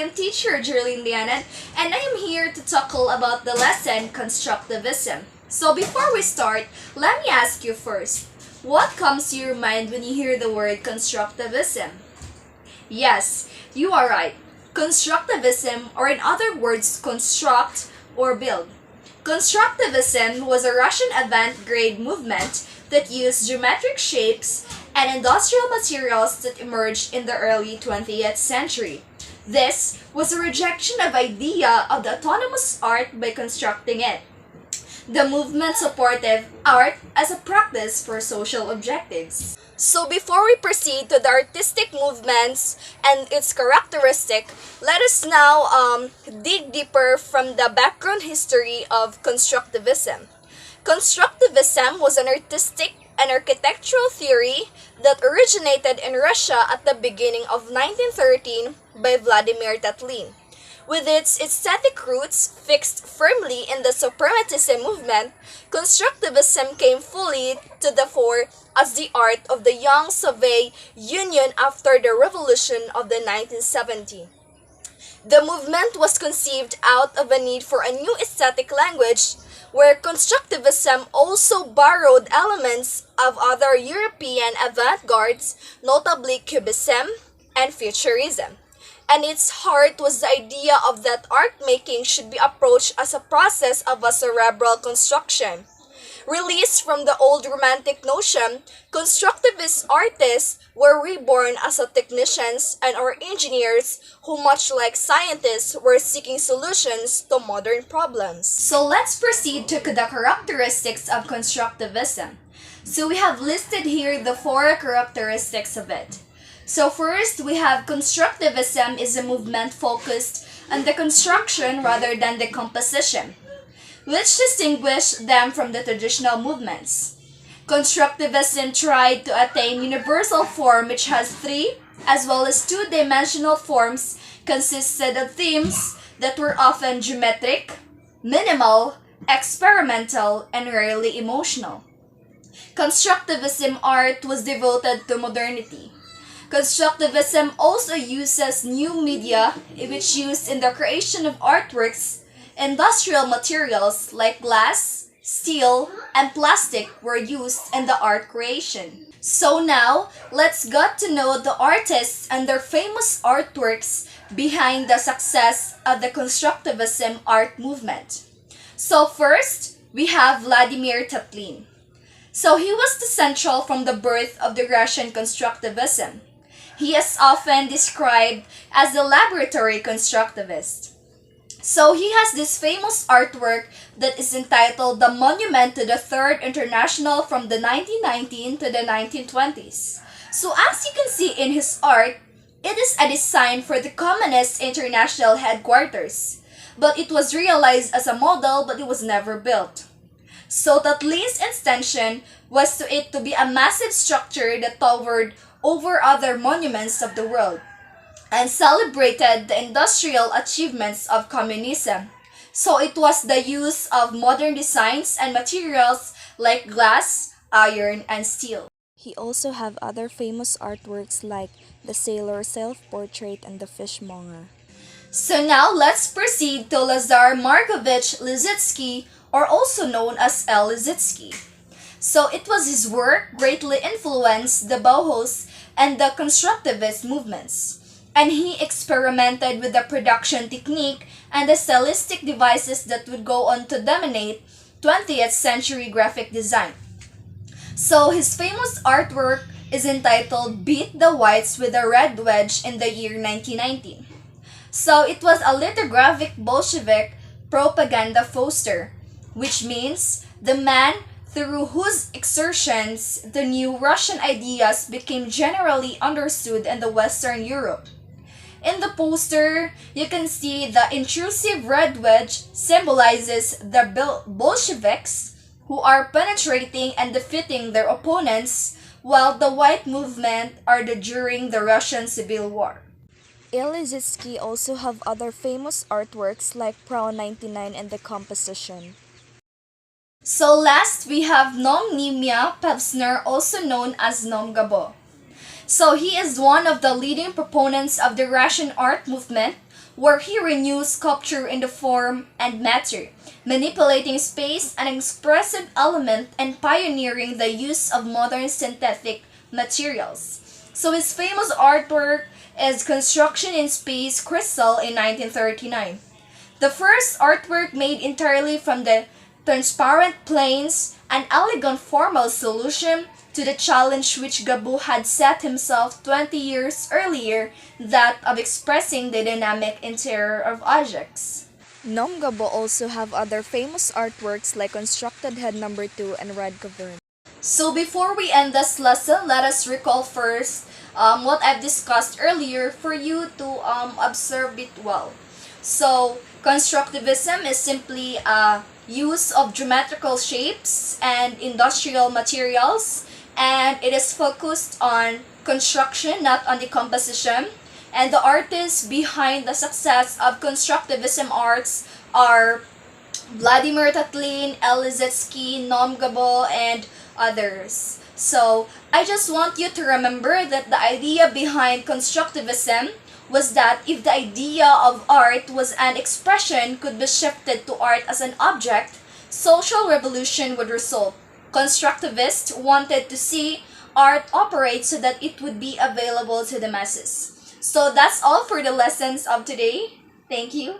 am teacher Jerlyn Dayanan, and I am here to tackle about the lesson Constructivism. So before we start, let me ask you first, what comes to your mind when you hear the word Constructivism? Yes, you are right. Constructivism, or in other words, construct or build. Constructivism was a Russian avant-garde movement that used geometric shapes and industrial materials that emerged in the early 20th century. This was a rejection of idea of the autonomous art by constructing it. The movement supported art as a practice for social objectives. So before we proceed to the artistic movements and its characteristic, let us now dig deeper from the background history of Constructivism. Constructivism was an artistic and architectural theory that originated in Russia at the beginning of 1913 by Vladimir Tatlin. With its aesthetic roots fixed firmly in the suprematism movement, Constructivism came fully to the fore as the art of the young Soviet Union after the revolution of the 1970s. The movement was conceived out of a need for a new aesthetic language, where Constructivism also borrowed elements of other European avant-gardes, notably Cubism and Futurism. And its heart was the idea of that art making should be approached as a process of a cerebral construction. Released from the old romantic notion, constructivist artists were reborn as technicians and or engineers who, much like scientists, were seeking solutions to modern problems. So let's proceed to the characteristics of constructivism. So we have listed here the four characteristics of it. So first, we have constructivism is a movement focused on the construction rather than the composition, which distinguish them from the traditional movements. Constructivism tried to attain universal form, which has three as well as two-dimensional forms, consisted of themes that were often geometric, minimal, experimental, and rarely emotional. Constructivism art was devoted to modernity. Constructivism also uses new media, which used in the creation of artworks. Industrial materials like glass, steel, and plastic were used in the art creation. So now, let's get to know the artists and their famous artworks behind the success of the Constructivism art movement. So first, we have Vladimir Tatlin. So he was the central from the birth of the Russian Constructivism. He is often described as the laboratory constructivist. So he has this famous artwork that is entitled The Monument to the Third International from the 1919 to the 1920s. So as you can see in his art, it is a design for the Communist International headquarters. But it was realized as a model, but it was never built. So Tatlin's intention was to it to be a massive structure that towered over other monuments of the world and celebrated the industrial achievements of communism. So it was the use of modern designs and materials like glass, iron, and steel. He also have other famous artworks like the sailor self-portrait and the fishmonger. So now let's proceed to Lazar Markovich Lissitzky, or also known as L. Lissitzky. So it was his work greatly influenced the Bauhaus and the constructivist movements. And he experimented with the production technique and the stylistic devices that would go on to dominate 20th century graphic design. So his famous artwork is entitled Beat the Whites with a Red Wedge in the year 1919. So it was a lithographic Bolshevik propaganda poster, which means the man through whose exertions the new Russian ideas became generally understood in the Western Europe. In the poster, you can see the intrusive red wedge symbolizes the Bolsheviks who are penetrating and defeating their opponents, while the white movement are during the Russian Civil War. Lissitzky also have other famous artworks like Pro 99 and the Composition. So last, we have Nom Nimya Pevsner, also known as Nom Gabo. So he is one of the leading proponents of the Russian art movement, where he renews sculpture in the form and matter, manipulating space, an expressive element, and pioneering the use of modern synthetic materials. So his famous artwork is Construction in Space Crystal in 1939. The first artwork made entirely from the transparent planes, an elegant formal solution to the challenge which Gabu had set himself 20 years earlier, that of expressing the dynamic interior of objects. Nom Gabo also have other famous artworks like Constructed Head Number 2 and Red Cavern. So before we end this lesson, let us recall first what I've discussed earlier for you to observe it well. So constructivism is simply a use of geometrical shapes and industrial materials, and it is focused on construction, not on the composition. And the artists behind the success of constructivism arts are Vladimir Tatlin, Elizetsky, Nom Gabo, and others. So I just want you to remember that the idea behind constructivism was that if the idea of art was an expression could be shifted to art as an object, social revolution would result. Constructivists wanted to see art operate so that it would be available to the masses. So that's all for the lessons of today. Thank you.